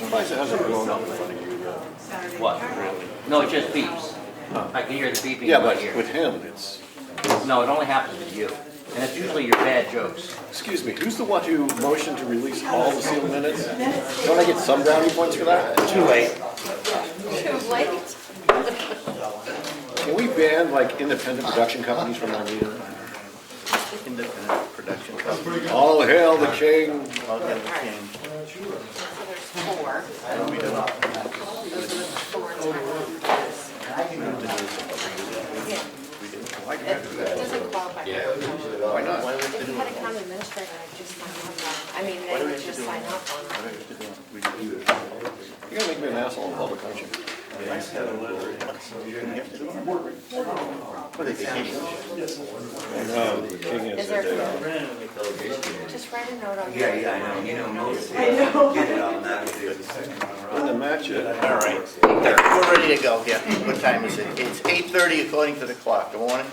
surprised it hasn't blown up in front of you. What? No, it just beeps. I can hear the beeping Yeah, in my but ear. with him, it's... No, it only happens to you. And it's usually your bad jokes. Excuse me, who's the one who motioned to release all the sealed minutes? Don't I get some brownie points for that? Too late. Too late. Can we ban, like, independent production companies from our meeting? Independent production company. All hail the king. All hail the king. So there's four. And we don't. Four times. Why do we have to do It that? doesn't qualify. Yeah. Why not? Why do we have to If do you had a it? county administrator, I'd just sign up on. I mean, Why do they we would have to just do sign it? up Why on. do we have to do it? We do it. You're gonna make me an asshole in public, aren't you? You have to do it. What is vacation? No, the king Is is there, a just write a note on. Yeah, I know, you know, most get it automatically. in the match it. All right. We're ready to go, yeah. What time is it? It's 8:30 according to the clock. Good morning.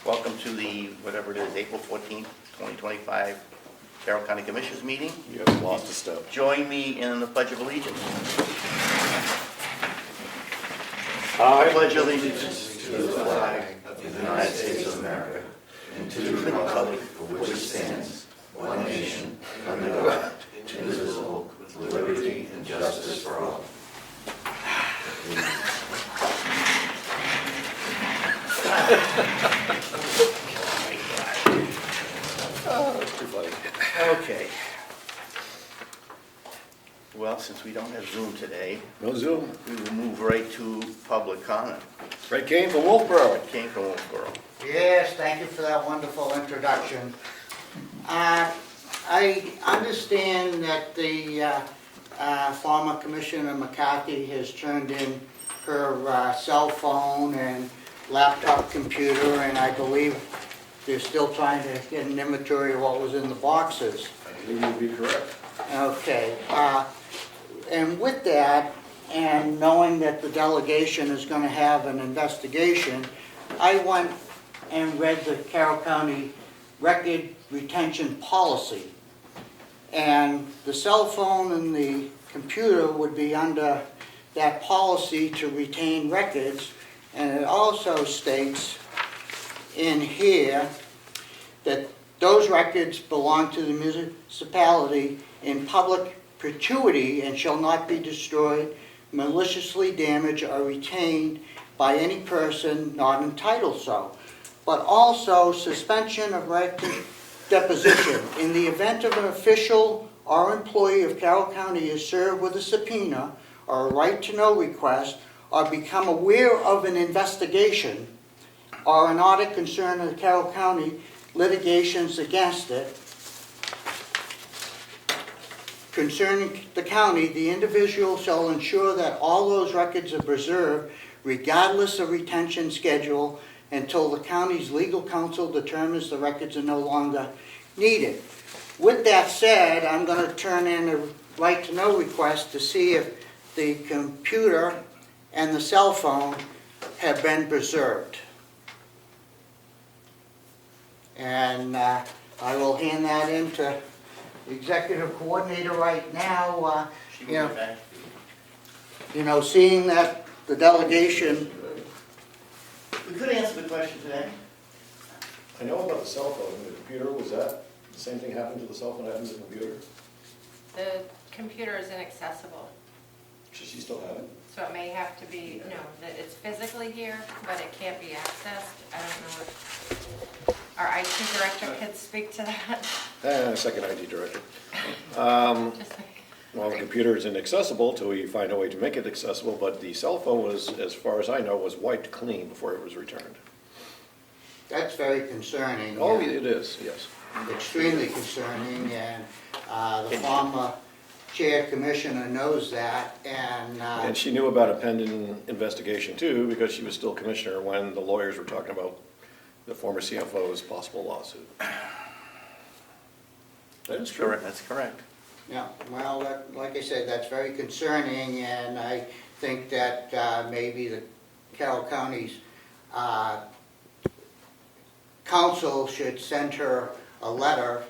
Welcome to the, whatever it is, April 14th, 2025 Carroll County Commissioners meeting. You haven't lost a step. Join me in the Pledge of Allegiance. I Pledge allegiance To the flag of the United States of America and to the republic for which it stands, one nation, under God, indivisible, with liberty and justice for all. Oh, that's too funny. Okay. Well, since we don't have Zoom today, No Zoom. we will move right to public comment. Ray Kane from Wolfboro. It came from Wolfboro. Yes, thank you for that wonderful introduction. I understand that the former Commissioner McCarthy has turned in her cell phone and laptop computer, and I believe they're still trying to get an inventory of what was in the boxes. I believe you'd be correct. Okay, and with that, and knowing that the delegation is going to have an investigation, I went and read the Carroll County Record Retention Policy. And the cell phone and the computer would be under that policy to retain records. And it also states in here that those records belong to the municipality in public perpetuity and shall not be destroyed, maliciously damaged, or retained by any person not entitled so. But also suspension of record deposition. In the event of an official or employee of Carroll County is served with a subpoena or a right to know request, or become aware of an investigation or an audit concerning the Carroll County litigations against it, concerning the county, the individual shall ensure that all those records are preserved regardless of retention schedule until the county's legal counsel determines the records are no longer needed. With that said, I'm going to turn in a right to know request to see if the computer and the cell phone have been preserved. And I will hand that in to the executive coordinator right now. She will be back. You know, seeing that the delegation, We could answer the question today. I know about the cell phone, the computer, was that, the same thing happened to the cell phone that happened to the computer? The computer is inaccessible, Should she still have it? so it may have to be, no, that it's physically here, but it can't be accessed. I don't know if our IT director could speak to that. Second IT director. Just like- Well, the computer is inaccessible till we find a way to make it accessible, but the cell phone was, as far as I know, was wiped clean before it was returned. that's very concerning. Oh, it is, yes. Extremely concerning, and the former chair commissioner knows that, and And she knew about a pending investigation too, because she was still commissioner when the lawyers were talking about the former CFO's possible lawsuit. That is true. Correct, that's correct. yeah, well, like I said, that's very concerning, and I think that maybe the Carroll County's council should send her a letter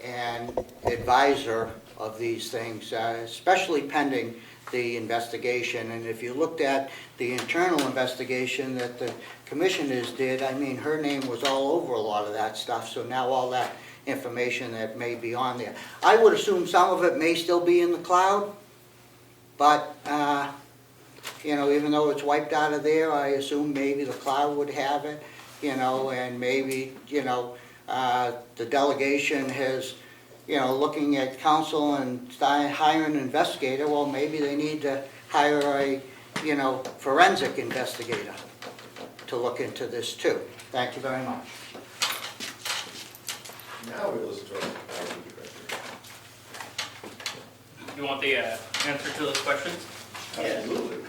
and advise her of these things, especially pending the investigation. And if you looked at the internal investigation that the commissioners did, I mean, her name was all over a lot of that stuff, so now all that information that may be on there. I would assume some of it may still be in the cloud, but, you know, even though it's wiped out of there, I assume maybe the cloud would have it, you know, and maybe, you know, the delegation has, you know, looking at council and hiring an investigator, well, maybe they need to hire a, you know, forensic investigator to look into this too. Thank you very much. Now we listen to our IT director. You want the answer to those questions? Absolutely.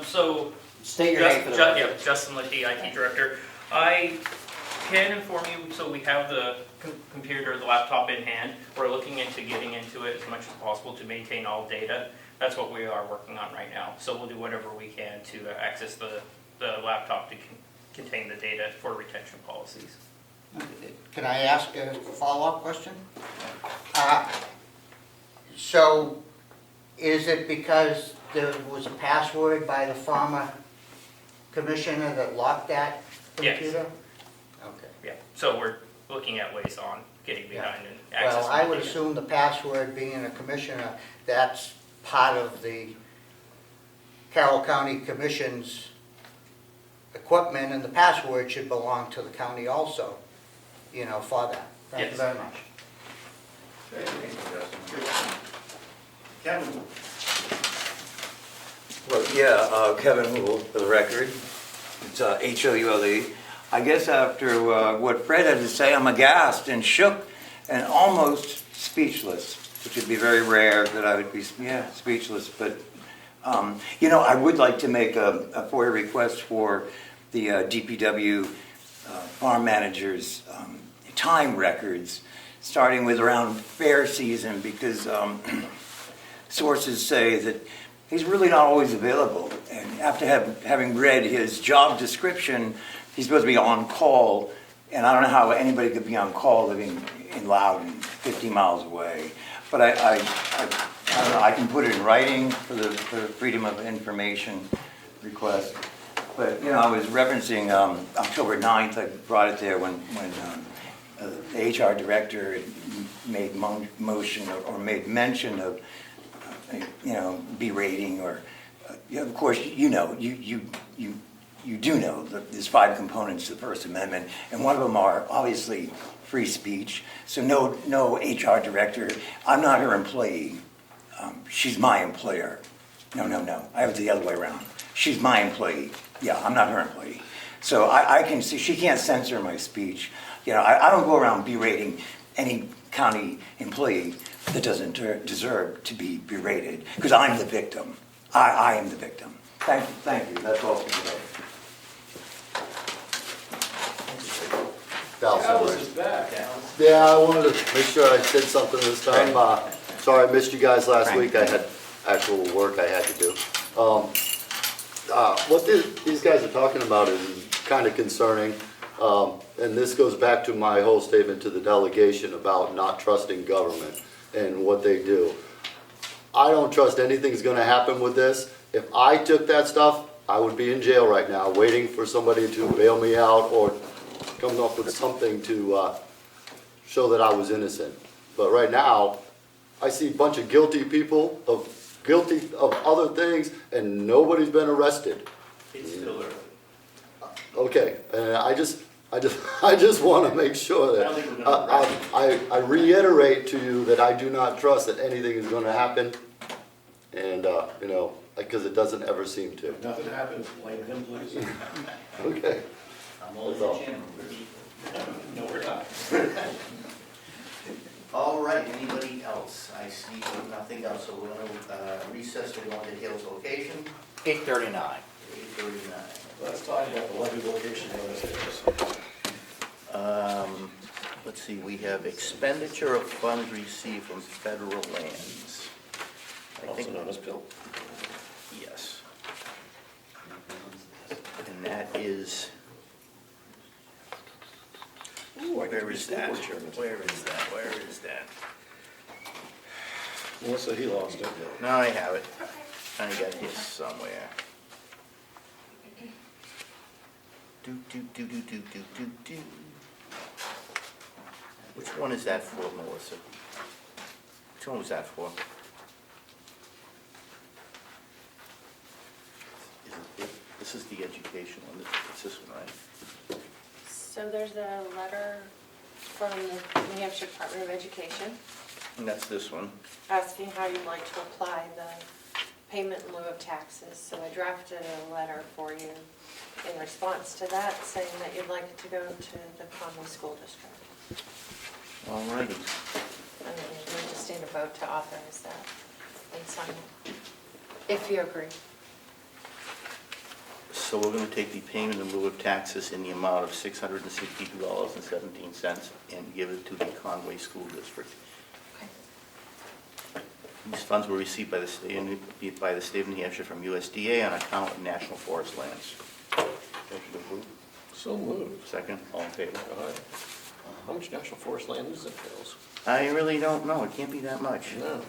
So, State your name for the record. Yeah, Justin Licky, IT Director. I can inform you, so we have the computer, the laptop in hand. We're looking into getting into it as much as possible to maintain all data. That's what we are working on right now. So we'll do whatever we can to access the laptop to contain the data for retention policies. Can I ask a follow-up question? So is it because there was a password by the former commissioner that locked that Yes. computer? Okay. Yeah, so we're looking at ways on getting behind and accessing Well, I the would data. assume the password being a commissioner, that's part of the Carroll County Commission's equipment, and the password should belong to the county also, you know, for that. Thank you Yes. very much. Kevin? Well, yeah, Kevin Houle, for the record. It's Houle. I guess after what Fred had to say, I'm aghast and shook and almost speechless, which would be very rare that I would be, speechless. But, you know, I would like to make a FOIA request for the DPW farm manager's time records, starting with around fair season, because sources say that he's really not always available. And after having read his job description, he's supposed to be on call, and I don't know how anybody could be on call living in Loudon, 50 miles away. But I don't know, I can put it in writing for the Freedom of Information request. But, you know, I was referencing October 9th, I brought it there when the HR director had made motion or made mention of, you know, berating or, you know, of course, you know, you do know that there's 5 components to the First Amendment, and one of them are obviously free speech. So no HR director, I'm not her employee, she's my employer. No, I have it the other way around. She's my employee, yeah, I'm not her employee. So I can see, she can't censor my speech. You know, I don't go around berating any county employee that doesn't deserve to be berated, because I'm the victim. I am the victim. Thank you, that's all for today. Alice is back. Yeah, I wanted to make sure I said something this time. Sorry I missed you guys last week. I had actual work I had to do. What these guys are talking about is kind of concerning. And this goes back to my whole statement to the delegation about not trusting government and what they do. I don't trust anything's going to happen with this. If I took that stuff, I would be in jail right now waiting for somebody to bail me out or come up with something to show that I was innocent. But right now, I see a bunch of guilty people guilty of other things, and nobody's been arrested. It's still early. Okay, and I just want to make sure I don't think we're gonna that I reiterate to you that I do not trust that anything is going to happen, and you know, because it doesn't ever seem to. If nothing happens, blame him, please. Okay. I'm only That's all. the chairman. No, we're not. All right, anybody else? I see nothing else, so we're gonna recess to go into Hill's location, 8:39. 8:39. Let's talk about the levy location notices. Let's see, we have expenditure of funds received from federal lands. I Also think, known as Bill. yes. And that is, Ooh, I get to where be is school that? board chairman. Where is that? Where is that? Melissa, he lost it. No, I have it. I got his somewhere. Do. Which one is that for, Melissa? Which one was that for? This is the education one, it's this one, right? So there's a letter from the New Hampshire Department of Education And that's this one. asking how you'd like to apply the payment in lieu of taxes. So I drafted a letter for you in response to that, saying that you'd like it to go to the Comeau School District. All righty. And then you just need a vote to authorize that and sign it, if you agree. So we're going to take the payment in lieu of taxes in the amount of $662.17 and give it to the Conway School District. Okay. These funds were received by the state of New Hampshire from USDA on account of National Forest Lands. Motion to approve. So moved. Second, all in favor? Aye. How much national forest land is it, Hills? I really don't know. It can't be that much. No.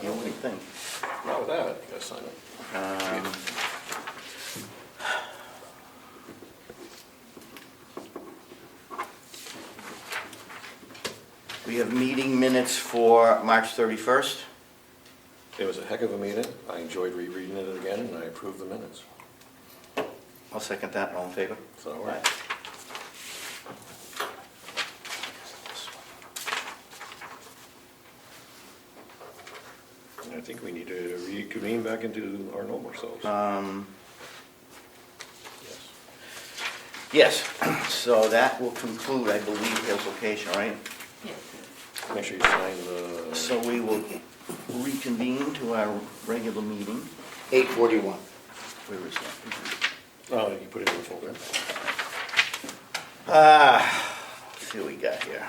You wouldn't think. Not with that, you gotta sign it. We have meeting minutes for March 31st. It was a heck of a meeting. I enjoyed rereading it again, and I approved the minutes. I'll second that. All in favor? So, all right. And I think we need to reconvene back into our normal selves. Yes. Yes. So that will conclude, I believe, his location, right? Yes. Make sure you sign the, So we will reconvene to our regular meeting. 8:41. Where is that? oh, you put it in the folder. Let's see what we got here.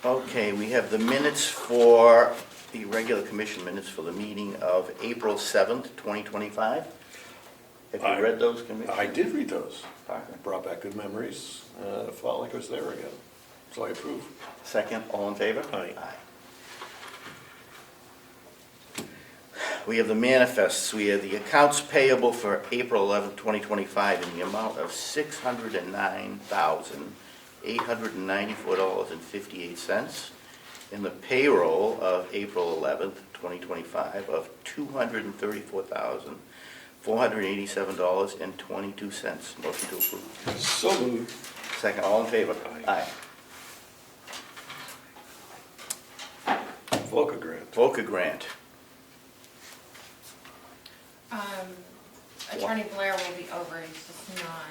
Okay, we have the minutes for, the regular commission minutes for the meeting of April 7th, 2025. Have you read those, Commissioner? I did read those. Parker? Brought back good memories. Felt like I was there again. So I approve. Second, all in favor? Aye. We have the manifests. We have the accounts payable for April 11th, 2025 in the amount of $609,894.58. And the payroll of April 11th, 2025 of $234,487.22. Motion to approve. So moved. Second, all in favor? Aye. Volca grant. Volca grant. Attorney Blair will be over, he's just not,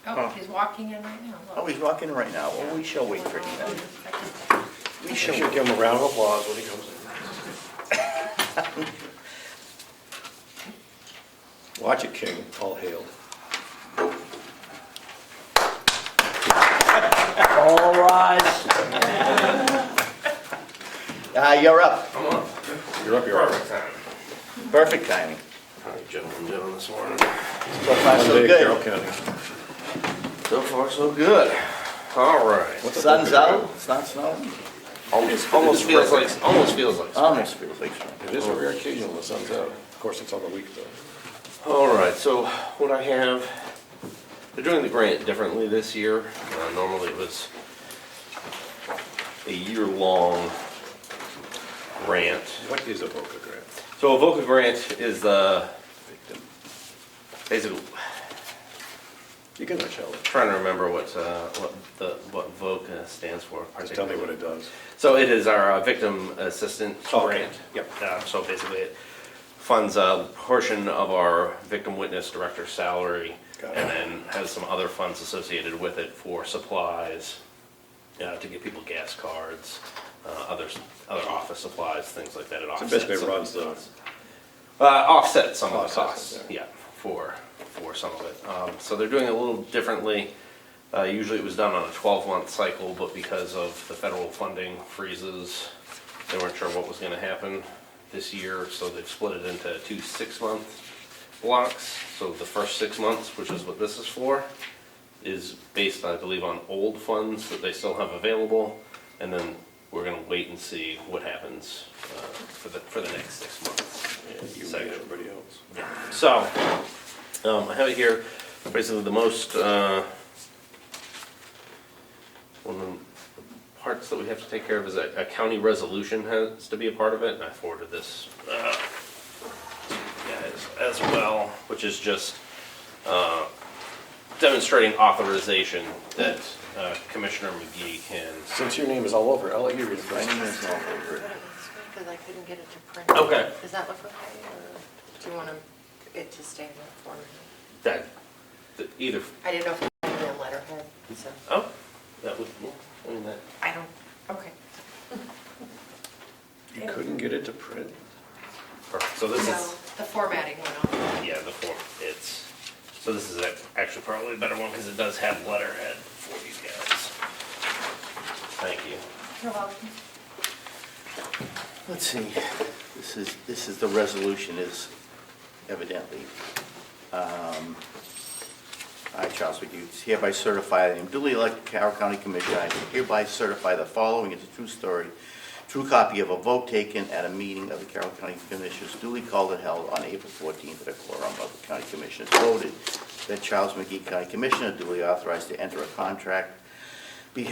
Oh. he's walking in right now. Look. Oh, he's walking in right now. Well, we shall wait for him then. We should give him a round of applause when he comes in. Watch it, King. All hail. All rise. You're up. I'm on. You're up, you're up. Perfect time. Perfect timing. How you gentlemen doing this morning? So far, so Monday, Carroll good. County. So far, so good. All right. What's the Sun's Volca out, grant? it's not snowing. Almost feels like spring. Almost feels like spring. It is a rare occasion when the sun's out. Of course, it's on the week though. All right. So what I have, they're doing the grant differently this year. Normally it was a year-long grant. What is a Volca grant? So a VOCA grant is the basically. You can not tell it. Trying to remember what VOCA stands for. Just tell me what it does. So it is our victim assistance Oh, okay. grant. Yep. So basically it funds a portion of our victim witness director's salary Got it. and then has some other funds associated with it for supplies, to get people gas cards, other office supplies, things like that. It So offsets basically some runs of the the, costs. Offset some of the Offsets it, costs, yeah. yeah, for some of it. So they're doing it a little differently. Usually it was done on a 12-month cycle, but because of the federal funding freezes, they weren't sure what was going to happen this year, so they've split it into 2 6-month blocks. So the first 6 months, which is what this is for, is based, I believe, on old funds that they still have available, and then we're gonna wait and see what happens for the next 6 months. You and everybody else. So, I have it here, basically the most, one of the parts that we have to take care of is a county resolution has to be a part of it, and I forwarded this, to you guys as well, which is just, demonstrating authorization that, Commissioner McGee can. Since your name is all over, I'll let you read it My first. name is all over it. Because I couldn't get it to print. Okay. Does that look okay, or do you want it to stay in that format? Either, I didn't know if you had a letterhead, so, oh, that would, I mean, that, I don't, okay. You couldn't get it to print? perfect. So this No, is, the formatting went off. yeah, the form, so this is actually probably a better one because it does have letterhead for you guys. Thank you. You're welcome. Let's see, this is the resolution is evidently, I, Charles McGee, hereby certify that I am duly elected Carroll County Commissioner. I hereby certify the following is a true story, true copy of a vote taken at a meeting of the Carroll County Commissioners duly called and held on April 14th at a quorum of the county commissioners voted that Charles McGee, County Commissioner, duly authorized to enter a contract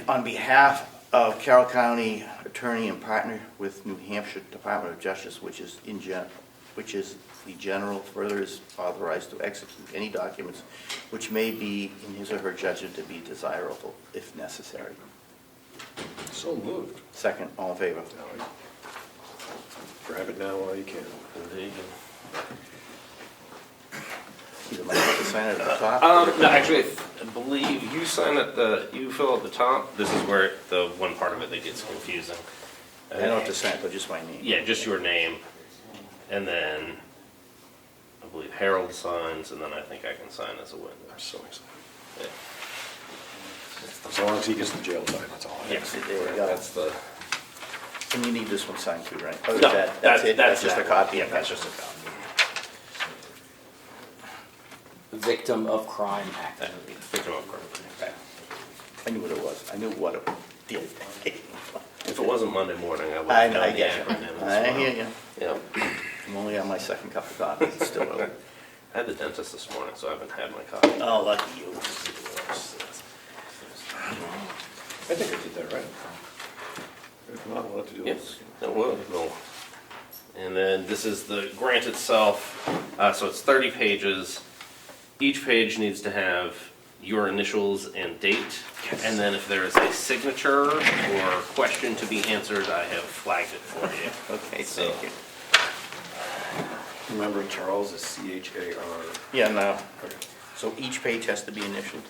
on behalf of Carroll County Attorney and partner with New Hampshire Department of Justice, which is the general, further is authorized to execute any documents which may be, in his or her judgment, to be desirable if necessary. So moved. Second, all in favor? Grab it now while you can. Either might have to sign it at the top. No, actually, I believe you sign at you fill at the top. This is where the one part of it that gets confusing. I don't have to sign it, but just my name. Yeah, just your name, and then I believe Harold signs, and then I think I can sign as a I'm witness. so excited. Yeah. As long as he gets the jail time, that's all I Yes, have. There we go. that's the. And you need this one signed too, right? Oh, is No, that's it? That's just a that one. copy? Yeah, that's just a copy. Victim of Crime Act. Victim of crime. I knew what it was. I knew what it did. If it wasn't Monday morning, I would I have know, known I the get you. acronym as I well. hear you. Yeah. I'm only on my second cup of coffee. It's still early. I had the dentist this morning, so I haven't had my coffee. Oh, lucky you. I think I did that right. If not, we'll have to do Yes, it. it will. No. And then this is the grant itself. So it's 30 pages. Each page needs to have your initials and date. And then if there is a signature or question to be answered, I have flagged it for you. Okay, So- thank you. Remember, Charles is C-H-A-R. Yeah, no. So each page has to be initialed?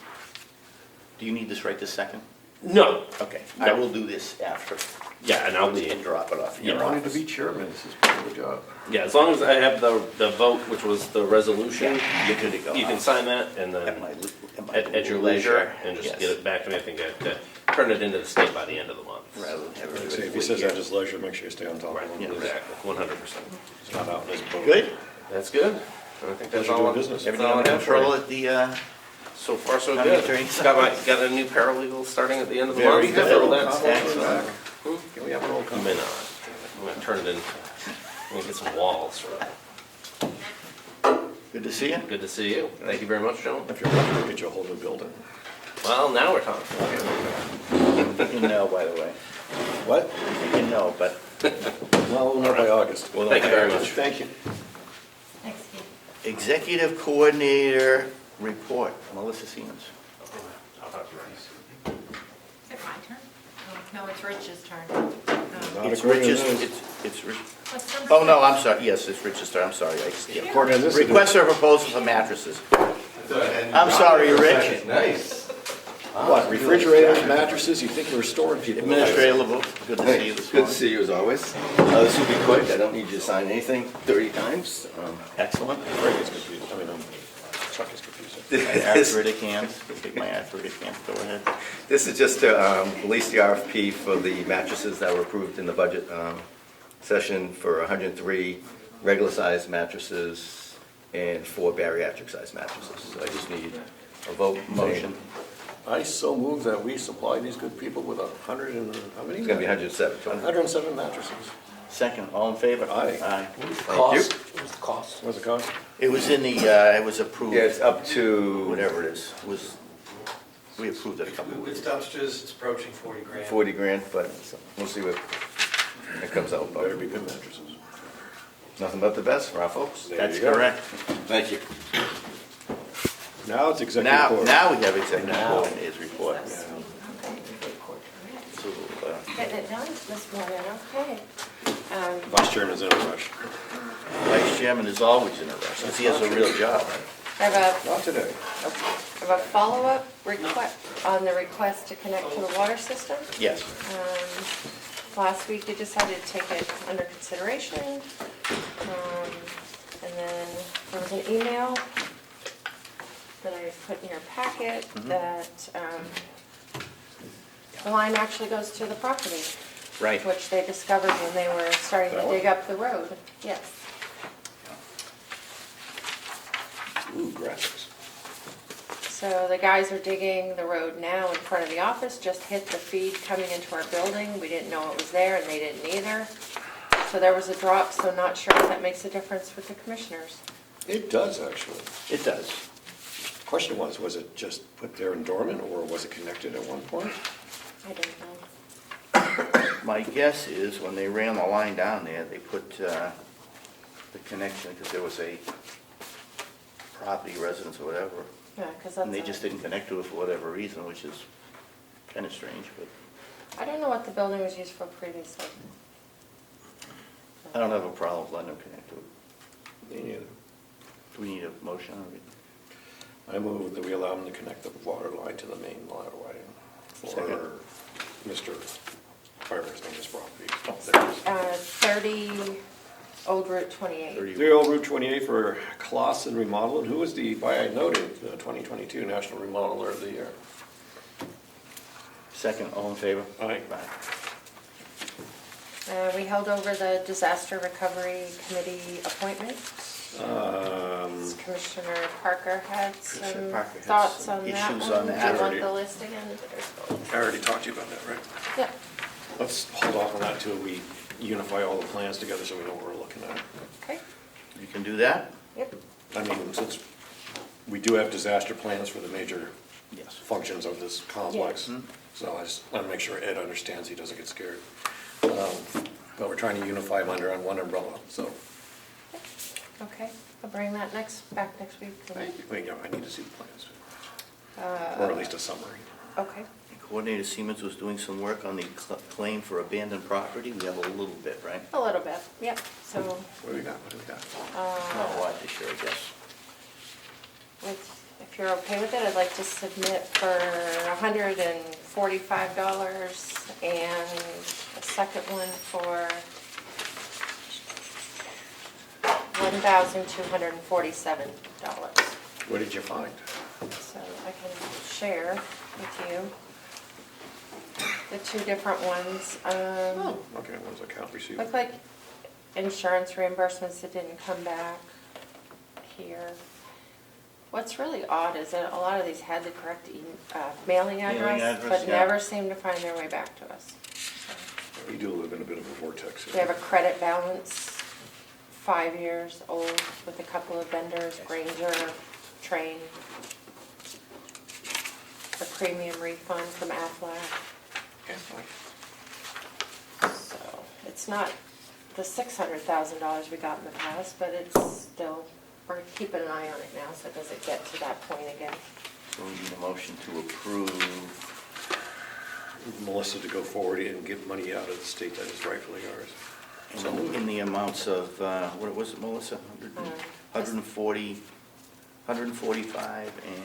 Do you need this right this second? No. Okay, I will do this after. Yeah, and I'll be. And drop it off in You your wanted to office. be chairman, this is part of the job. Yeah, as long as I have the vote, which was the resolution, Yeah, you're good to go. you can sign that and At then my at your leisure and just yes. get it back to me. I think I have to turn it into the state by the end of the month. Rather than have Say, everybody if he says wait at his leisure, make sure you stay on top Right, of him. Yeah. exactly, 100%. It's not out in his boat. Good? That's good. And I think that's Pleasure all. doing business. That's Everything all I under have for control you. at the, So far, so County good. attorney's Got a new paralegal starting at the end of the Very month. good. So that's Excellent. Can we have an old You comment? may not. I'm gonna turn it in. I'm gonna get some walls for it. good to see you. Good to see you. Thank you very much, gentlemen. If you're lucky, we'll get you a whole new building. Well, now we're talking. You can know, by the way. What? You can know, but Well, we'll know by August. We'll know Thank you by very August. much. Thank you. Thanks, Steve. Executive Coordinator Report, Melissa Siemens. Is it my turn? Oh, no, it's Rich's turn. Oh. Not It's according to Rich's, this. it's Rich. What's number Oh, no, 6? I'm sorry, yes, it's Rich's turn, I'm sorry. I skipped. According to this, it is- Request for proposal for mattresses. I'm sorry, Rich. Nice. What, refrigerators, mattresses, you think we're storing people? Administrator LeBeau, good to see you this Good to morning. see you as always. This will be quick, I don't need you to sign anything 30 times. Excellent. Greg is confused. I mean, Chuck is confusing. My arthritic hands, take my arthritic hands, go ahead. This is just to release the RFP for the mattresses that were approved in the budget session for 103 regular-sized mattresses and 4 bariatric-sized mattresses. So I just need a vote. Motion. I so move that we supply these good people with 100 and, how many? It's gonna be 107. 107 mattresses. Second, all in favor? Aye. Aye. Thank you. What's the cost? What's the cost? It was in the, it was approved. Yeah, it's up to Whatever it is, we approved it a couple of With weeks ago. dumpsters, it's approaching 40 grand. 40 grand, but we'll see what it comes out. Better But be good mattresses. nothing but the best for our folks. There That's you go. correct. Thank you. Now it's executive Now, court. now we have executive coordinator's report. Okay. So, Getting it done this morning, okay. Vice chairman's in a rush. Vice chairman is always in a rush, because he has a real job. I have Not today. a follow-up request on the request to connect to the water system. Yes. Last week, you decided to take it under consideration. And then there was an email that I put in your packet that the line actually goes to the property. Right. Which they discovered when they were starting That to one? dig up the road. Yes. Ooh, graphics. So the guys are digging the road now in front of the office, just hit the feed coming into our building. We didn't know it was there and they didn't either. So there was a drop, so not sure if that makes a difference with the commissioners. It does, actually. It does. Question was it just put there in dormant, or was it connected at one point? I don't know. My guess is when they ran the line down there, they put the connection, because there was a property residence or whatever, Yeah, because that's. and they just didn't connect to it for whatever reason, which is kind of strange, but I don't know what the building was used for previously. I don't have a problem with letting them connect to it. Me neither. Do we need a motion on it? I move that we allow them to connect the water line to the main water line for Second. Mr. Fireman's on his property. 30 Old Route 28. 3 Old Route 28 for Clausen Remodel, and who was the, by I noted, the 2022 National Remodeler of the Year? Second, all in favor? Aye. We held over the Disaster Recovery Committee appointment. Commissioner Parker had Commissioner some Parker had thoughts some on that issues one. on Do that. you want Already. the list again? I already talked to you about that, right? Yeah, Let's hold off on that until we unify all the plans together so we know what we're looking at. okay, You can do that? yep. I mean, since we do have disaster plans for the major Yes. functions of this complex, so I just want to make sure Ed understands he doesn't get scared. But we're trying to unify them under one umbrella, so. Okay, I'll bring that back next week. Wait, no, I need to see the plans, or at least a summary. Okay, Coordinator Siemens was doing some work on the claim for abandoned property. We have a little bit, right? a little bit, yep. So, What do we got, what do we got? Not a lot this year, I guess. if you're okay with it, I'd like to submit for $145 and a second one for $1,247. What did you find? So I can share with you the two different ones. Okay, one's account receivable. Look like insurance reimbursements that didn't come back here. What's really odd is that a lot of these had the correct mailing address, address, but yeah. never seemed to find their way back to us. We do live in a bit of a vortex We have here. a credit balance, 5 years old, with a couple of vendors, Granger, Train. A premium refund from Aflac. So it's not the $600,000 we got in the past, but it's still, we're keeping an eye on it now, so it doesn't get to that point again. So we need a motion to approve. Melissa to go forward and get money out of the state that is rightfully ours. So In the amounts of, what was it, Melissa? 140, 145, And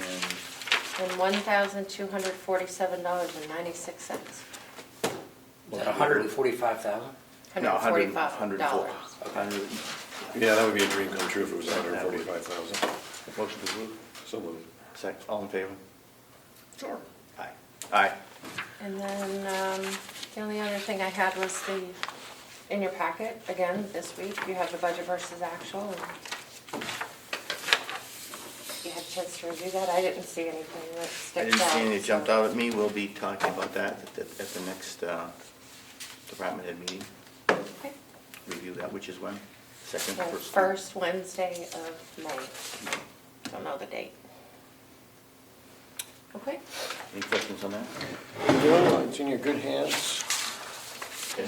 $1,247.96. $145,000? no, $145. 100. Yeah, that would be a dream come true if it was 145,000. Motion to approve. So moved. Second, all in favor? Sure. Aye. Aye. And then the only other thing I had was in your packet, again, this week, you have the budget versus actual. And you had chance to review that. I didn't see anything that I sticks didn't out. see anything that jumped so- out at me. We'll be talking about that at the next department head meeting. Okay. Review that, which is when? Second, The first? first Wednesday of May. Don't know the date. Okay. Any questions on that? No, it's in your good hands Okay.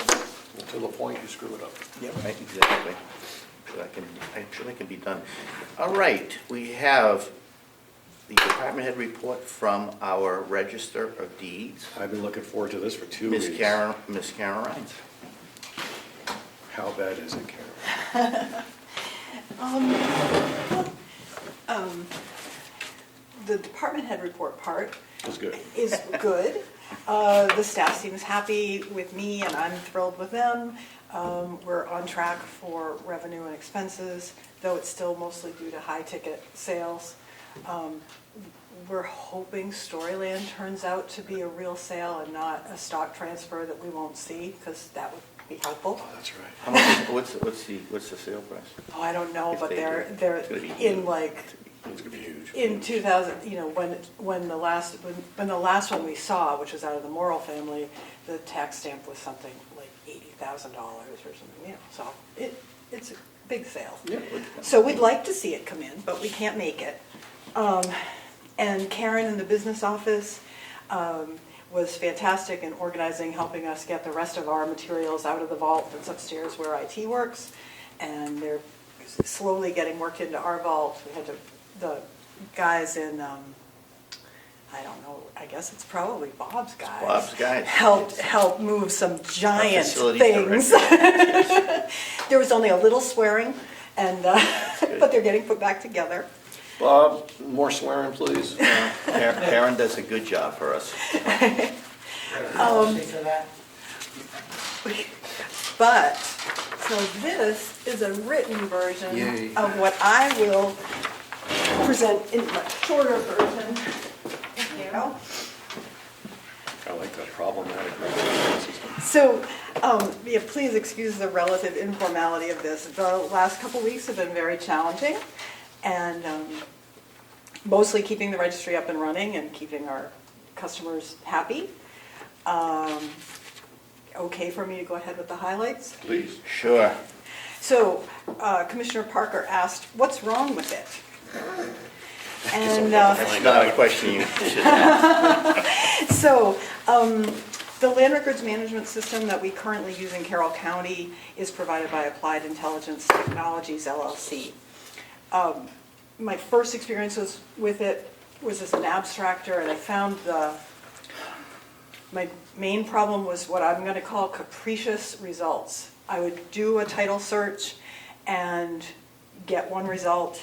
until the point you screw it up. Yeah, right, exactly. I'm sure that can be done. All right, we have the department head report from our Register of Deeds. I've been looking forward to this for 2 weeks. Miss Karen Rhines. How bad is it, Carol? The department head report part It's good. is good. The staff seems happy with me and I'm thrilled with them. We're on track for revenue and expenses, though it's still mostly due to high ticket sales. We're hoping Storyland turns out to be a real sale and not a stock transfer that we won't see, because that would be helpful. Oh, that's right. How much, what's the sale price? Oh, I don't know, If but they do, they're it's gonna be in huge. like, It's gonna be huge. in 2000, when the last one we saw, which was out of the Morrill family, the tax stamp was something like $80,000 or something, so it's a big sale. Yeah. So we'd like to see it come in, but we can't make it. And Karen in the business office was fantastic in organizing, helping us get the rest of our materials out of the vault that's upstairs where IT works. And they're slowly getting worked into our vault. We had the guys in, I don't know, I guess it's probably Bob's guys. Bob's guys. Help move some giant facility things. director. There was only a little swearing, and but they're getting put back together. Bob, more swearing, please. Karen does a good job for us. For that? But, so this is a written version Yay. of what I will present in my shorter version. Thank you. I like that problematic recognition system. So, yeah, please excuse the relative informality of this. The last couple weeks have been very challenging, and mostly keeping the registry up and running and keeping our customers happy. Okay for me to go ahead with the highlights? Please. Sure. So Commissioner Parker asked, what's wrong with it? And That's not a question you should ask. so the land records management system that we currently use in Carroll County is provided by Applied Intelligence Technologies, LLC. My first experiences with it was as an abstractor, and I found my main problem was what I'm going to call capricious results. I would do a title search and get one result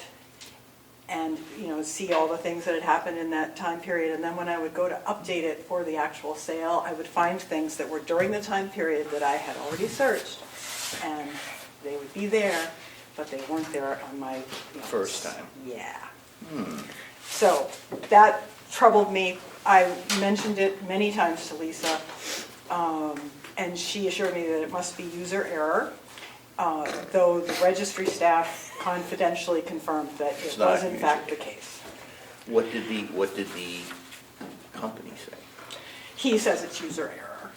and see all the things that had happened in that time period, and then when I would go to update it for the actual sale, I would find things that were during the time period that I had already searched, and they would be there, but they weren't there on my First time. Yeah. So that troubled me. I mentioned it many times to Lisa, and she assured me that it must be user error, though the registry staff confidentially confirmed that It's it not was in user fact the error. case. What did the company say? He says it's user error.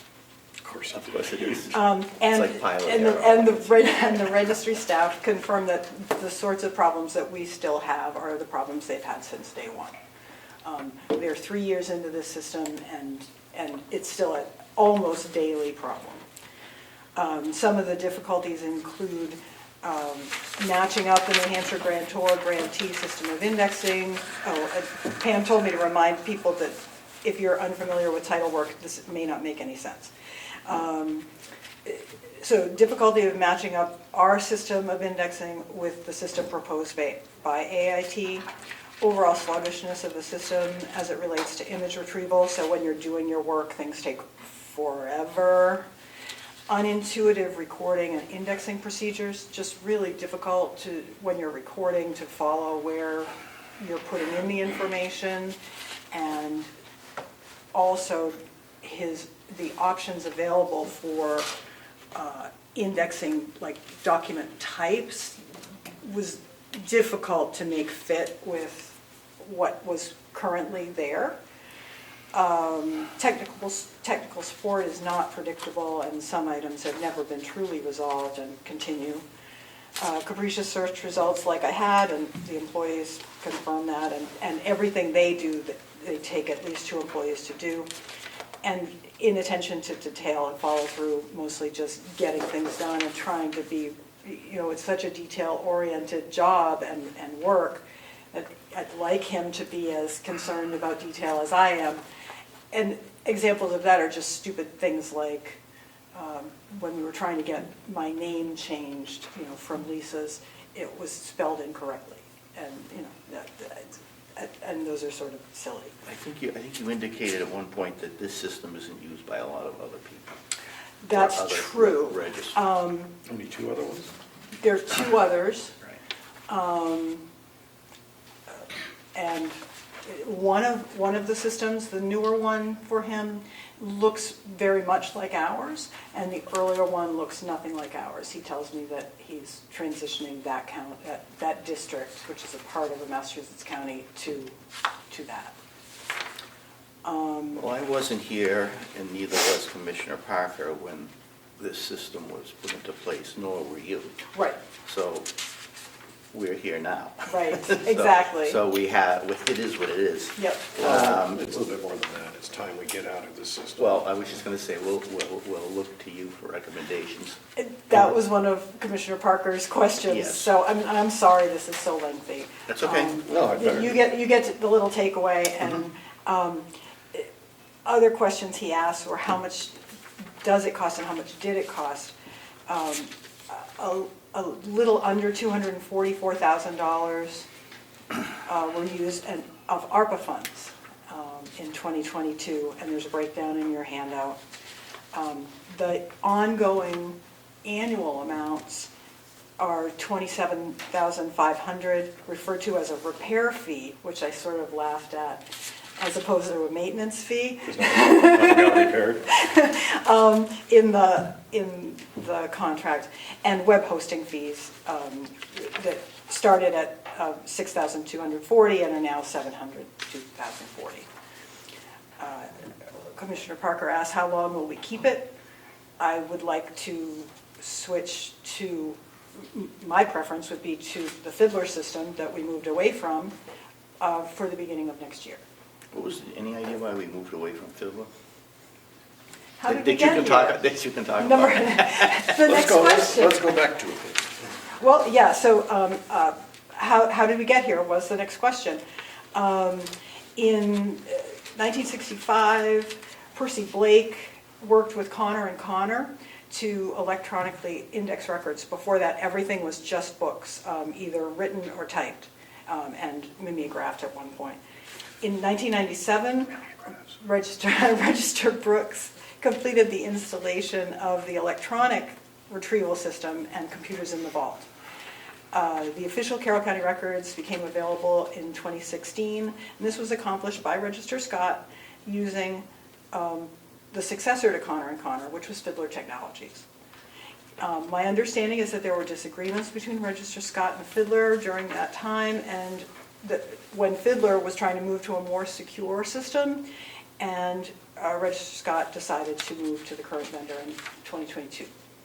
Of course Of it course it is. And like pilot and error. the registry staff confirmed that the sorts of problems that we still have are the problems they've had since day one. They're 3 years into this system, and it's still an almost daily problem. Some of the difficulties include matching up the New Hampshire grantor grantee system of indexing. Pam told me to remind people that if you're unfamiliar with title work, this may not make any sense. So difficulty of matching up our system of indexing with the system proposed by AIT. Overall sluggishness of the system as it relates to image retrieval. So when you're doing your work, things take forever. Unintuitive recording and indexing procedures, just really difficult when you're recording to follow where you're putting in the information. And also the options available for indexing, like document types, was difficult to make fit with what was currently there. Technical support is not predictable, and some items have never been truly resolved and continue. Capricious search results like I had, and the employees confirm that, and everything they do, they take at least 2 employees to do. And inattention to detail and follow through, mostly just getting things done and trying to be, it's such a detail-oriented job and work that I'd like him to be as concerned about detail as I am. And examples of that are just stupid things like when we were trying to get my name changed, from Lisa's, it was spelled incorrectly. And, and those are sort of silly. I think you indicated at one point that this system isn't used by a lot of other people. That's Other true. registers. Only 2 other ones? There are 2 others. Right. And one of the systems, the newer one for him, looks very much like ours, and the earlier one looks nothing like ours. He tells me that he's transitioning that district, which is a part of a Massachusetts county, to that. Well, I wasn't here, and neither was Commissioner Parker when this system was put into place, nor were you. Right. So we're here now. Right, exactly. So we have, it is what it is. Yep. It's a little bit more than that. It's time we get out of this system. Well, I was just going to say, we'll look to you for recommendations. That was one of Commissioner Parker's questions. Yes. So I'm sorry this is so lengthy. That's okay. No, I better. You get the little takeaway, and other questions he asked were how much does it cost and how much did it cost? A little under $244,000 were used of ARPA funds in 2022, and there's a breakdown in your handout. The ongoing annual amounts are $27,500, referred to as a repair fee, which I sort of laughed at, as opposed to a maintenance fee. Nothing got repaired? In the contract, and web hosting fees that started at $6,240 and are now $702,040. Commissioner Parker asked, how long will we keep it? I would like to switch to, my preference would be to the Fiddler system that we moved away from for the beginning of next year. Any idea why we moved away from Fiddler? How did we get here? That you can talk Number, about. the next question. Let's go back to it. Well, yeah, so how did we get here was the next question. In 1965, Percy Blake worked with Connor and Connor to electronically index records. Before that, everything was just books, either written or typed, and mimeographed at one point. In 1997, Register Brooks completed the installation of the electronic retrieval system and computers in the vault. The official Carroll County records became available in 2016, and this was accomplished by Register Scott using the successor to Connor and Connor, which was Fiddler Technologies. My understanding is that there were disagreements between Register Scott and Fiddler during that time, and that when Fiddler was trying to move to a more secure system, and Register Scott decided to move to the current vendor in 2022.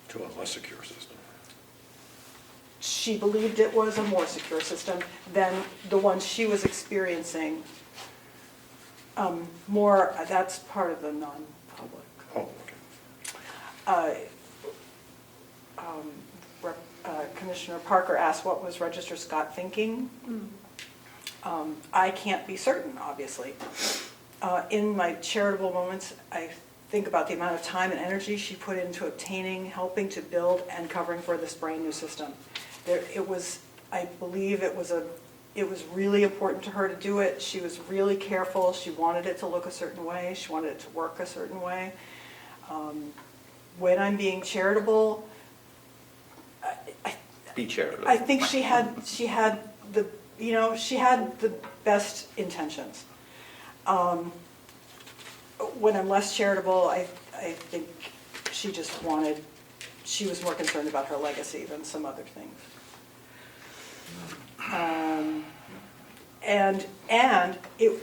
To a less secure system. She believed it was a more secure system than the one she was experiencing. That's part of the non-public. Oh, okay. Commissioner Parker asked what was Register Scott thinking. I can't be certain, obviously. In my charitable moments, I think about the amount of time and energy she put into obtaining, helping to build, and covering for this brand new system. I believe it was really important to her to do it. She was really careful. She wanted it to look a certain way. She wanted it to work a certain way. When I'm being charitable, Be charitable. I think she had the best intentions. When I'm less charitable, I think she was more concerned about her legacy than some other things. And it,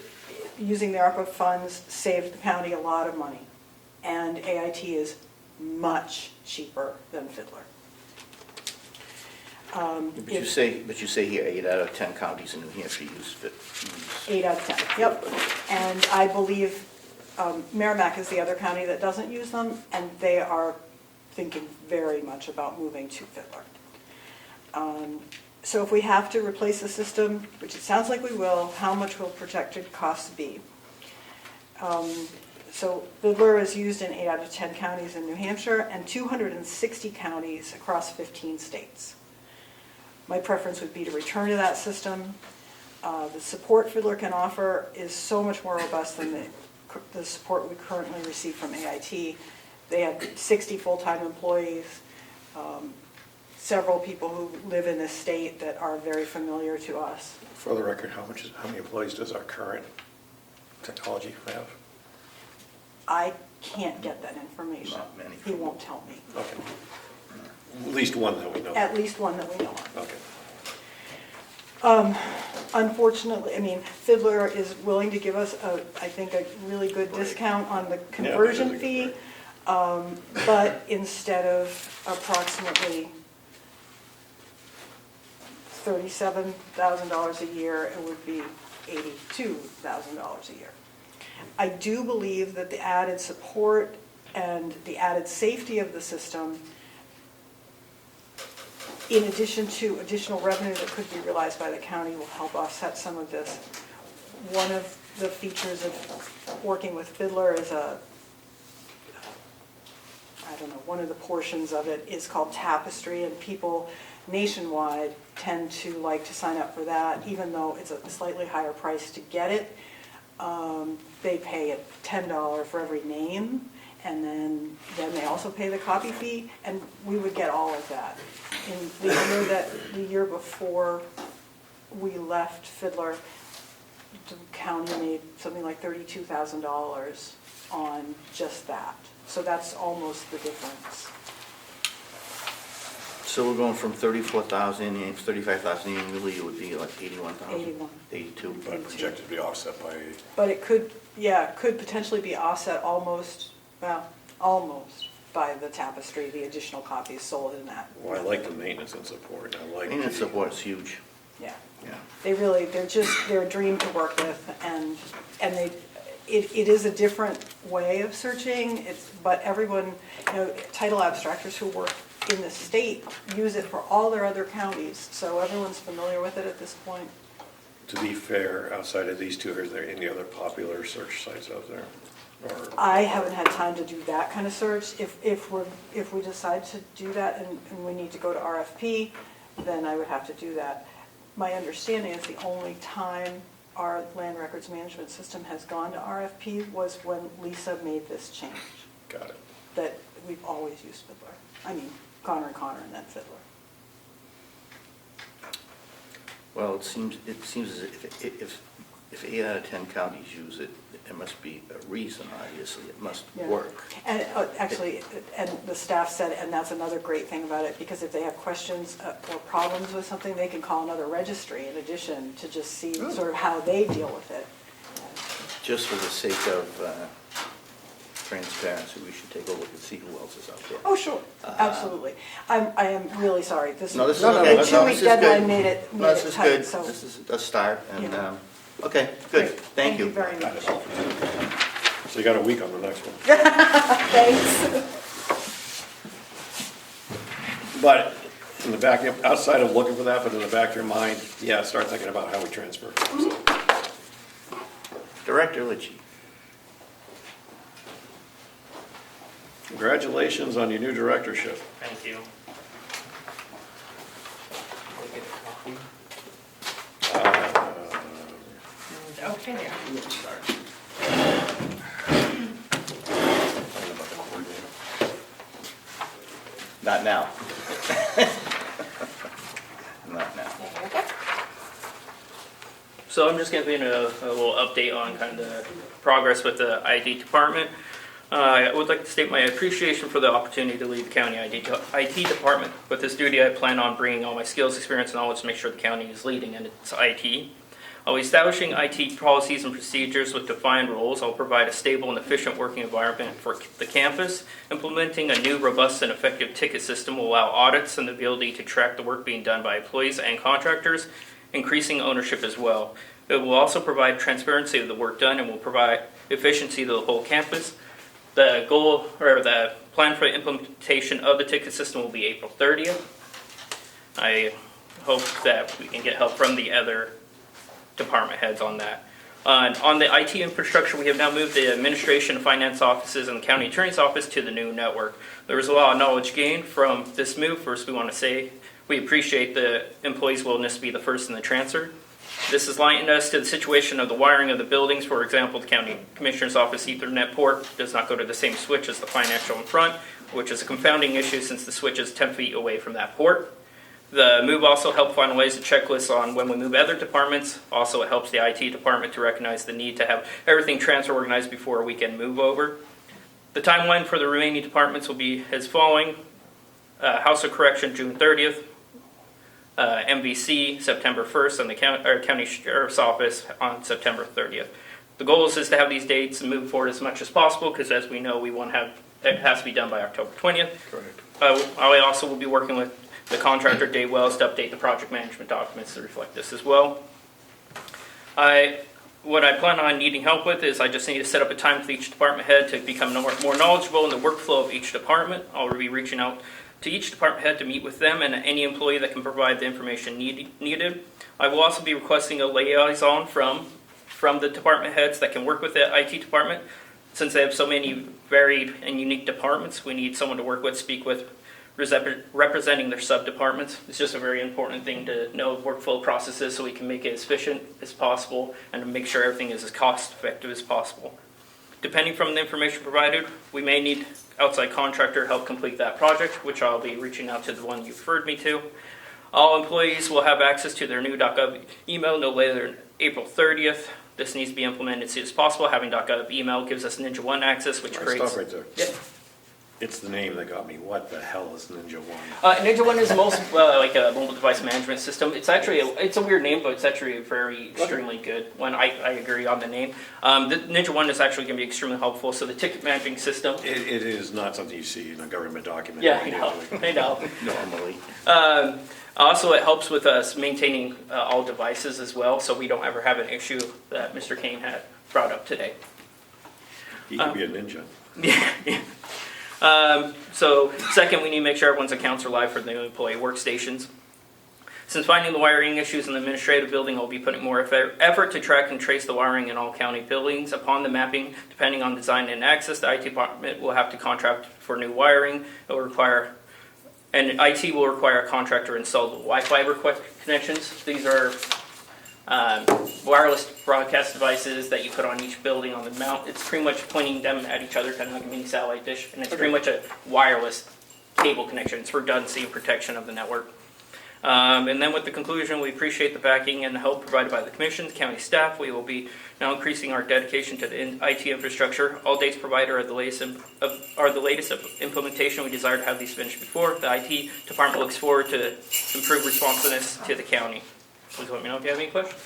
using the ARPA funds saved the county a lot of money. And AIT is much cheaper than Fiddler. But you say here 8 out of 10 counties in New Hampshire use fit. 8 out of 10, yep. And I believe Merrimack is the other county that doesn't use them, and they are thinking very much about moving to Fiddler. So if we have to replace the system, which it sounds like we will, how much will projected costs be? So Fiddler is used in 8 out of 10 counties in New Hampshire and 260 counties across 15 states. My preference would be to return to that system. The support Fiddler can offer is so much more robust than the support we currently receive from AIT. They have 60 full-time employees, several people who live in this state that are very familiar to us. For the record, how many employees does our current technology have? I can't get that information. Not many. He won't tell me. Okay. At least one that we know. At least one that we know of. Okay. Unfortunately, I mean, Fiddler is willing to give us, I think, a really good discount on the conversion Yeah, fee. But instead of approximately $37,000 a year, it would be $82,000 a year. I do believe that the added support and the added safety of the system, in addition to additional revenue that could be realized by the county, will help offset some of this. One of the features of working with Fiddler is one of the portions of it is called Tapestry, and people nationwide tend to like to sign up for that, even though it's a slightly higher price to get it. They pay $10 for every name, and then they also pay the copy fee, and we would get all of that. In the year before we left Fiddler, the county made something like $32,000 on just that. So that's almost the difference. So we're going from 34,000 and 35,000 annually, it would be like 81,000? 81. 82. But projected to be offset by, But it could potentially be offset almost by the Tapestry, the additional copies sold in that. well, I like the maintenance and support. I like. Maintenance support is huge. Yeah. Yeah. They're a dream to work with, and it is a different way of searching. But everyone, title abstractors who work in the state use it for all their other counties, so everyone's familiar with it at this point. To be fair, outside of these two, are there any other popular search sites out there? Or I haven't had time to do that kind of search. If we decide to do that and we need to go to RFP, then I would have to do that. My understanding is the only time our land records management system has gone to RFP was when Lisa made this change. Got it. That we've always used Fiddler. I mean, Connor and then Fiddler. Well, it seems as if 8 out of 10 counties use it, there must be a reason, obviously, it must Yeah. work. And actually, and the staff said, and that's another great thing about it, because if they have questions or problems with something, they can call another registry in addition to just see sort of how they deal with it. Just for the sake of transparency, we should take a look and see who else is out there. Oh, sure, absolutely. I am really sorry. No, this is The okay. 2-week deadline made it No, this is tight, good. so. This is a start, and, Yeah. okay, good, Great. thank you. Thank you very much. So you got a week on the next one. Thanks. But in the back, outside of looking for that, but in the back of your mind, yeah, start thinking about how we transfer. Director Litchi. Congratulations on your new directorship. Thank you. Okay, there. Not now. Not now. So I'm just giving a little update on kind of the progress with the IT department. I would like to state my appreciation for the opportunity to lead the county IT department. With this duty, I plan on bringing all my skills, experience, and knowledge to make sure the county is leading in its IT. Establishing IT policies and procedures with defined roles will provide a stable and efficient working environment for the campus. Implementing a new, robust, and effective ticket system will allow audits and the ability to track the work being done by employees and contractors, increasing ownership as well. It will also provide transparency of the work done and will provide efficiency to the whole campus. The goal, or the plan for the implementation of the ticket system will be April 30th. I hope that we can get help from the other department heads on that. On the IT infrastructure, we have now moved the administration and finance offices and the county attorney's office to the new network. There was a lot of knowledge gained from this move. First, we want to say we appreciate the employees' willingness to be the first in the transfer. This has lightened us to the situation of the wiring of the buildings. For example, the county commissioner's office Ethernet port does not go to the same switch as the financial in front, which is a confounding issue since the switch is 10 feet away from that port. The move also helped finalize a checklist on when we move other departments. Also, it helps the IT department to recognize the need to have everything transfer organized before we can move over. The timeline for the remaining departments will be as following. House of Correction, June 30th. MVC, September 1st, and the county sheriff's office on September 30th. The goal is to have these dates and move forward as much as possible because, as we know, we want to have it has to be done by October 20th. Correct. I also will be working with the contractor, Dave Wells, to update the project management documents to reflect this as well. What I plan on needing help with is I just need to set up a time for each department head to become more knowledgeable in the workflow of each department. I'll be reaching out to each department head to meet with them and any employee that can provide the information needed. I will also be requesting a liaison from the department heads that can work with the IT department. Since they have so many varied and unique departments, we need someone to work with, speak with, representing their sub-departments. It's just a very important thing to know workflow processes so we can make it as efficient as possible and to make sure everything is as cost-effective as possible. Depending from the information provided, we may need outside contractor to help complete that project, which I'll be reaching out to the one you referred me to. All employees will have access to their new .gov email no later than April 30th. This needs to be implemented as soon as possible. Having .gov email gives us Ninja One access, which creates... Stop right there. Yep. It's the name that got me. What the hell is Ninja One? Ninja One is most like a mobile device management system. It's actually it's a weird name, but it's actually a very extremely good one. I agree on the name. The Ninja One is actually going to be extremely helpful. So the ticket managing system. It is not something you see in a government document. Yeah, I know. Normally. Also, it helps with us maintaining all devices as well, so we don't ever have an issue that Mr. Kane had brought up today. He could be a ninja. Yeah. So second, we need to make sure everyone's accounts are live for the new employee workstations. Since finding the wiring issues in the administrative building, I'll be putting more effort to track and trace the wiring in all county buildings. Upon the mapping, depending on design and access, the IT department will have to contract for new wiring. IT will require a contractor to install the Wi-Fi connections. These are wireless broadcast devices that you put on each building on the mount. It's pretty much pointing them at each other, kind of like a mini satellite dish, and it's pretty much a wireless cable connection. It's redundancy and protection of the network. And then with the conclusion, we appreciate the backing and the help provided by the commission, the county staff. We will be now increasing our dedication to the IT infrastructure. All dates provided are the latest implementation. We desire to have these finished before. The IT department looks forward to improved responsiveness to the county. Please let me know if you have any questions.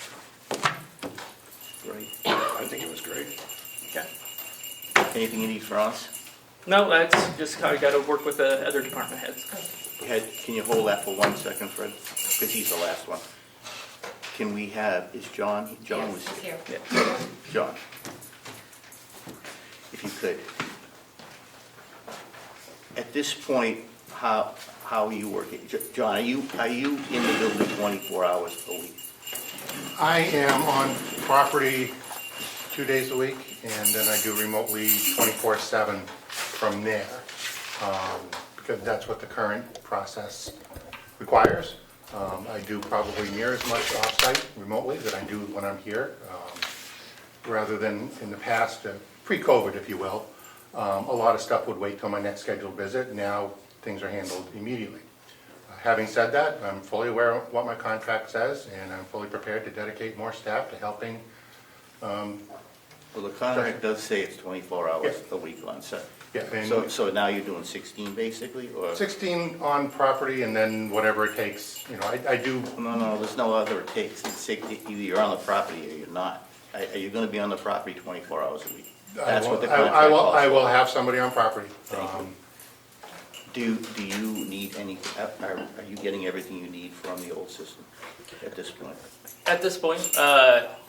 Great. I think it was great. Okay. Anything you need from us? No, that's just how you got to work with the other department heads. Can you hold that for 1 second, Fred? Because he's the last one. Can we have, is John? John was here. Yeah. John, if you could. At this point, how are you working? John, are you in the building 24 hours a week? I am on property 2 days a week, and then I do remotely 24/7 from there, because that's what the current process requires. I do probably near as much off-site remotely that I do when I'm here, rather than in the past, pre-COVID, if you will. A lot of stuff would wait till my next scheduled visit. Now things are handled immediately. Having said that, I'm fully aware of what my contract says, and I'm fully prepared to dedicate more staff to helping Well, the contract does say it's 24 hours a week on set. Yeah, and So now you're doing 16 basically, or? 16 on property and then whatever it takes, I do, No, there's no other it takes. It's either you're on the property or you're not. Are you gonna be on the property 24 hours a week? That's what the contract I calls will for. have somebody on property. Thank you. Do you need any, are you getting everything you need from the old system at this point? At this point,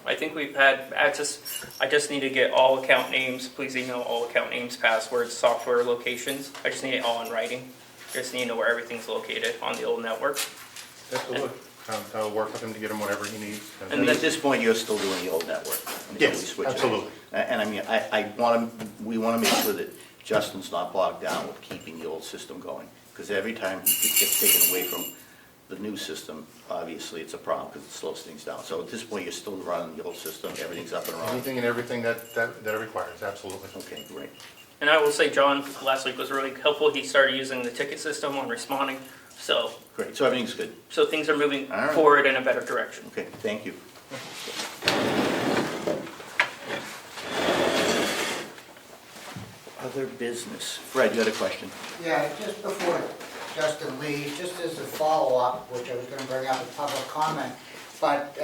I think we've had access. I just need to get all account names. Please email all account names, passwords, software locations. I just need it all in writing. Just need to know where everything's located on the old network. Absolutely. I'll work with him to get him whatever he needs. I mean, at this point, you're still doing the old network? until we Yes, switch it. absolutely. And I mean, we want to make sure that Justin's not bogged down with keeping the old system going. Because every time it gets taken away from the new system, obviously it's a problem because it slows things down. So at this point, you're still running the old system, everything's up and running? Anything and everything that it requires, absolutely. Okay, great. And I will say, John last week was really helpful. He started using the ticket system on responding. Great, so everything's good? So things are moving All right. forward in a better direction. Okay, thank you. Other business. Fred, you had a question? Yeah, just before Justin leaves, just as a follow-up, which I was gonna bring up in public comment, but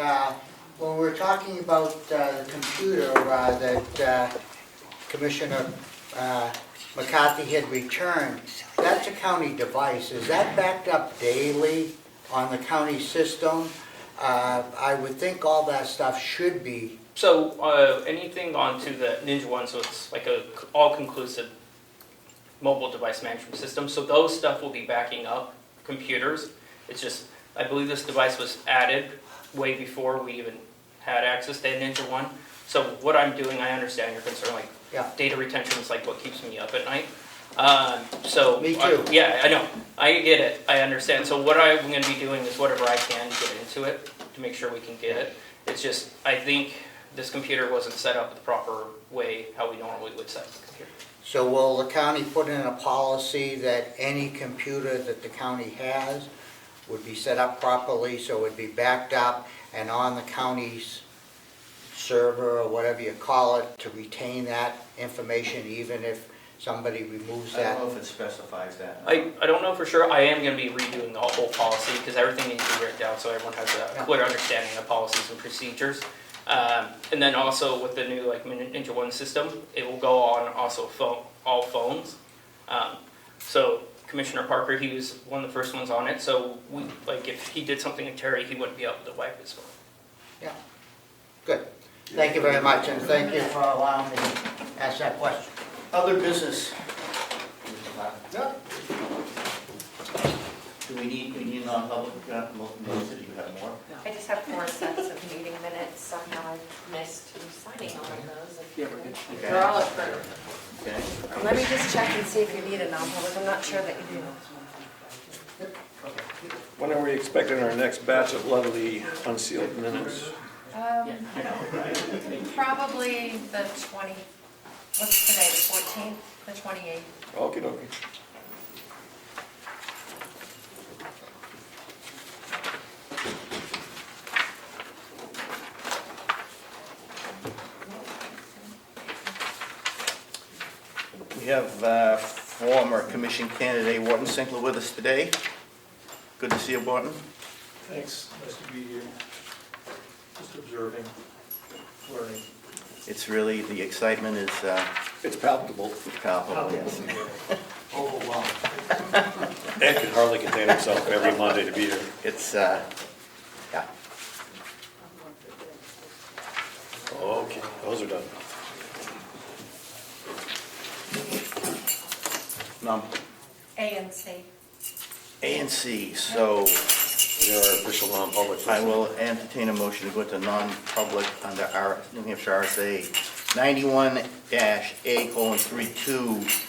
when we were talking about the computer that Commissioner McCarthy had returned, that's a county device. Is that backed up daily on the county system? I would think all that stuff should be. So anything onto the Ninja One, so it's like a all-conclusive mobile device management system. So those stuff will be backing up computers. It's just, I believe this device was added way before we even had access to Ninja One. So what I'm doing, I understand your concern, like Yeah. data retention is like what keeps me up at night. Me too. Yeah, I know. I get it. I understand. So what I'm going to be doing is whatever I can to get into it to make sure we can get it. It's just, I think this computer wasn't set up the proper way how we normally would set the computer. So will the county put in a policy that any computer that the county has would be set up properly, so it would be backed up and on the county's server or whatever you call it, to retain that information even if somebody removes I that? don't know if it specifies that. I don't know for sure. I am going to be redoing the whole policy because everything needs to be written down so everyone has a clear understanding of policies and procedures. And then also with the new like Ninja One system, it will go on also all phones. So Commissioner Parker, he was one of the first ones on it. So we, like if he did something to Terry, he wouldn't be able to wipe his phone. Yeah, good. Thank you very much, and thank you for allowing me to ask that question. Other business. Yeah. Do we need non-public, Melissa, do you have more? I just have 4 sets of meeting minutes, somehow I missed you signing all of those. Yeah, we're good. They're all approved. Okay. Let me just check and see if you need a non-public, I'm not sure that you do. When are we expecting our next batch of lovely unsealed minutes? Probably the 20, what's today, the 14th, the 28th? Okey dokey. We have former commission candidate Wharton Sinkler with us today. Good to see you, Wharton. Thanks, nice to be here. Just observing, learning. It's really, the excitement is It's palpable. palpable, yes. Overwhelmed. Ed can hardly contain himself every Monday to be here. It's, yeah. Okay, those are done. A and C. A and C, so They're our official non-public. I will entertain a motion to go into non-public under our New Hampshire RSA 91-A:32,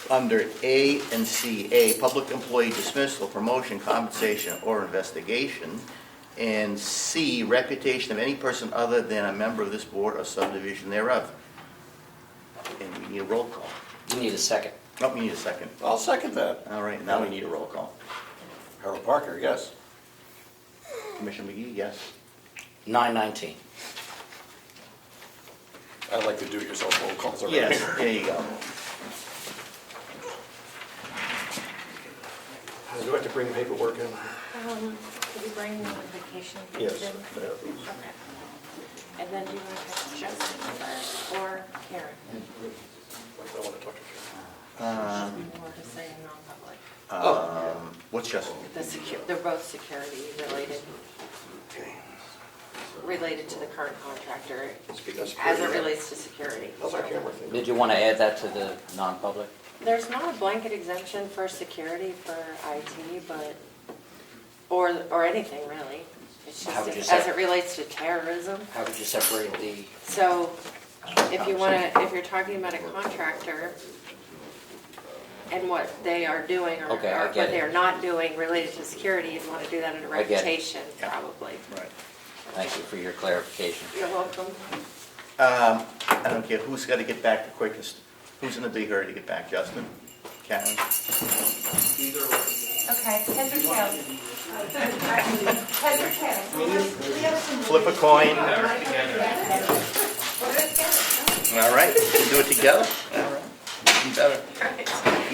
under A and C. A, public employee dismissal, promotion, compensation, or investigation. And C, reputation of any person other than a member of this board or subdivision thereof. And we need a roll call. You need a second. Oh, we need a second. I'll second that. All right, now we need a roll call. Harold Parker, yes. Commissioner McGee, yes. 9:19. I like to do-it-yourself roll calls already. Yes, there you go. Do I have to bring paperwork in? Did you bring the vacation? Yes. in? Okay. And then do you want to talk to Justin first or Karen? I want to talk to More to say in non-public. What's Justin? They're both security related, Okay. related to the current contractor, Speaking of as security, it relates to security. how's my camera thing? Did you want to add that to the non-public? There's not a blanket exemption for security for IT, but, or anything really. It's How would you just as say- it relates to terrorism. How would you separate the, So if you want to, if you're talking about a contractor and what they are doing or Okay, I or get what it. they are not doing related to security, you'd want to do that under I get it. reputation, probably. Right. thank you for your clarification. You're welcome. I don't care who's got to get back the quickest. Who's in a big hurry to get back, Justin? Karen? Okay, heads or tails? Heads or tails? Flip a coin. All right, we can do it together. All right, even better.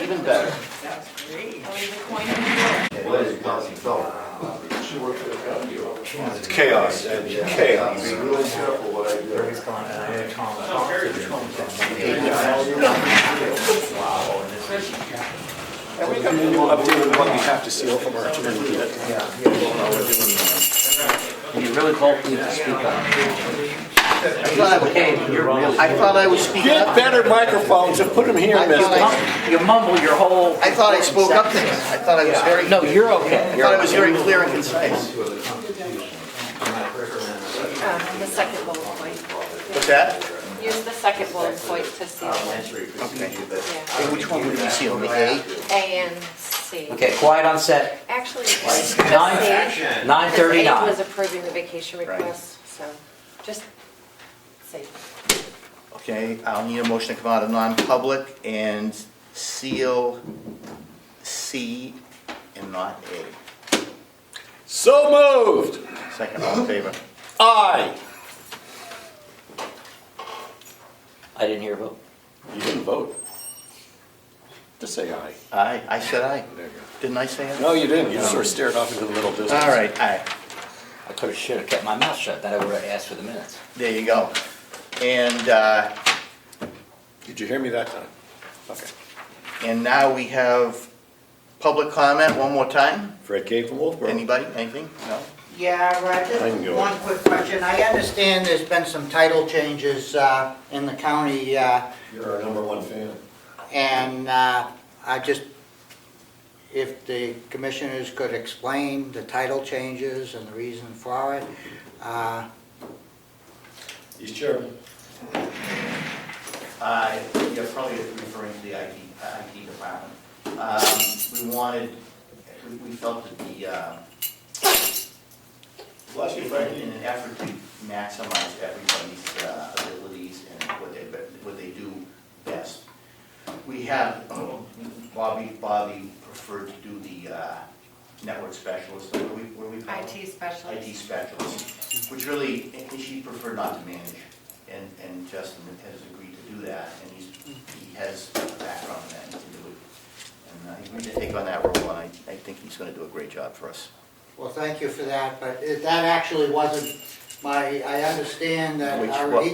Even better. I'll leave the coin in the What is Council Phil? It's chaos, and chaos. Be really careful what I do. And we got a new updated one we have to seal from our attorney. Can you really call people to speak up? I thought I was speaking Get up. better microphones and put them here, mister. You mumble your whole. I thought I spoke up there. I thought I was very. No, you're okay. I thought I was very clear and concise. The second bullet point. What's that? Use the second bullet point to seal it. Okay. Yeah. Hey, which one would we seal? The A? A and C. Okay, quiet on set. Actually, it's just Nine- C. 9:39. A was approving the vacation request, so just say. Okay, I'll need a motion to come out of non-public and seal C and not A. So moved. Second, all in favor? Aye. I didn't hear a vote. You didn't vote. Just say aye. Aye, I said aye. There you go. Didn't I say it? No, you didn't. You just sort of stared off into the middle distance. All right, aye. I could have, should have kept my mouth shut, then I would have asked for the minutes. There you go. And, Did you hear me that time? Okay. and now we have public comment one more time. Fred Cave from Wolfboro. Anybody, anything? No? Yeah, I can just go. one quick question. I understand there's been some title changes in the county, You're our #1 fan. and I just, if the commissioners could explain the title changes and the reason for it. He's chairman. You're probably referring to the IT department. We wanted, we felt that Bless you, in Frankie. an effort to maximize everybody's abilities and what they do best. We have, Bobby preferred to do the network specialist, what do we call it? IT specialist. IT specialist, which really, she preferred not to manage, and Justin has agreed to do that, and he has a background in that, and can do it. And he agreed to take on that role, and I think he's gonna do a great job for us. Well, thank you for that, but that actually wasn't I understand that Which our what?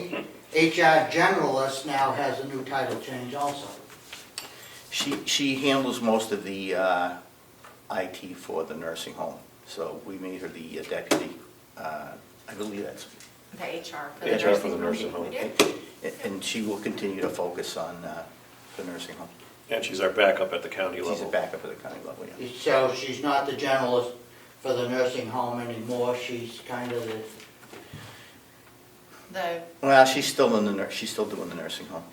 HR generalist now has a new title change also. She handles most of the IT for the nursing home, so we made her the deputy, I believe that's. The HR for HR the for nursing the home. nursing home. Yeah. And she will continue to focus on the nursing home. And she's our backup at the county level. She's a backup at the county level, yeah. So she's not the generalist for the nursing home anymore, she's kind of The, Well, she's still in the she's still doing the nursing home,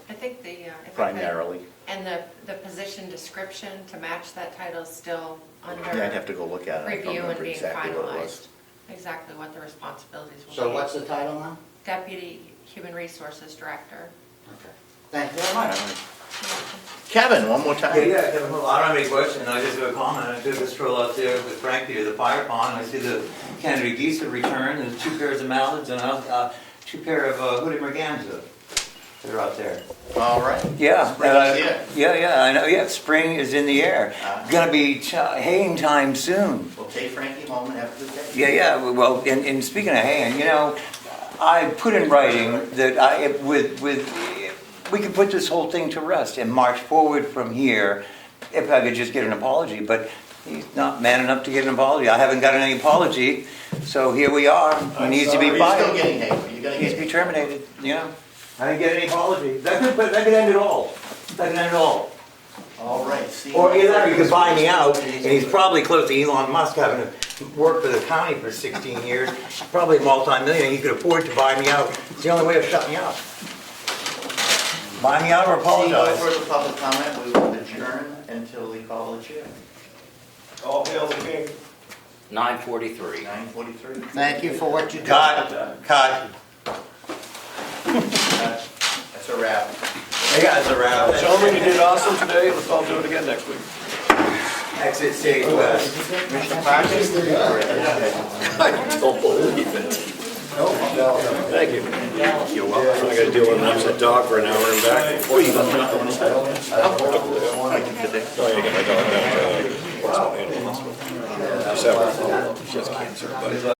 I think the, if I could- primarily. And the position description to match that title is still under Yeah, I'd have to go look at it. I don't review and remember being exactly what it was. finalized. Exactly what the responsibilities will be. So what's the title now? Deputy Human Resources Director. Okay. Thank you very much. Kevin, one more time. Yeah, Kevin, well, I don't have any question, I just have a comment. I took a stroll out there with Frankie to the fire pond, I see the Canada geese have returned, there's 2 pairs of mallards, and two pair of hooded merganza that are out there. All right. Yeah. Spring is here. Yeah, I know, yeah, spring is in the air. Gonna be haying time soon. Well, take Frankie home and have a good day. Yeah, well, and speaking of haying, you know, I put in writing that we could put this whole thing to rest and march forward from here if I could just get an apology, but he's not man enough to get an apology. I haven't gotten any apology, so here we are. He needs to be Are you fired. still getting hay? Are you gonna He needs get to be terminated, you know? I didn't get any apology. That could end it all. That could end it all. All right. See Or either that, or you could buy me out, and he's probably close to Elon Musk, having worked for the county for 16 years, probably a multi-millionaire. He could afford to buy me out. It's the only way of shutting me up. Buy me out or Seeing no apologize. further public comment, we will adjourn until we call the chair. All hail the king. 9:43. 9:43. Thank you for what you do. Cut. That's a wrap. Hey guys, a wrap. Gentlemen, you did awesome today. Let's all do it again next week. Exit stage west. Commissioner Parkes? Don't believe it. Thank you. You're welcome. I gotta deal with an upset dog for an hour and back. Before you go. I gotta get my dog back to, animal hospital. She has cancer, but.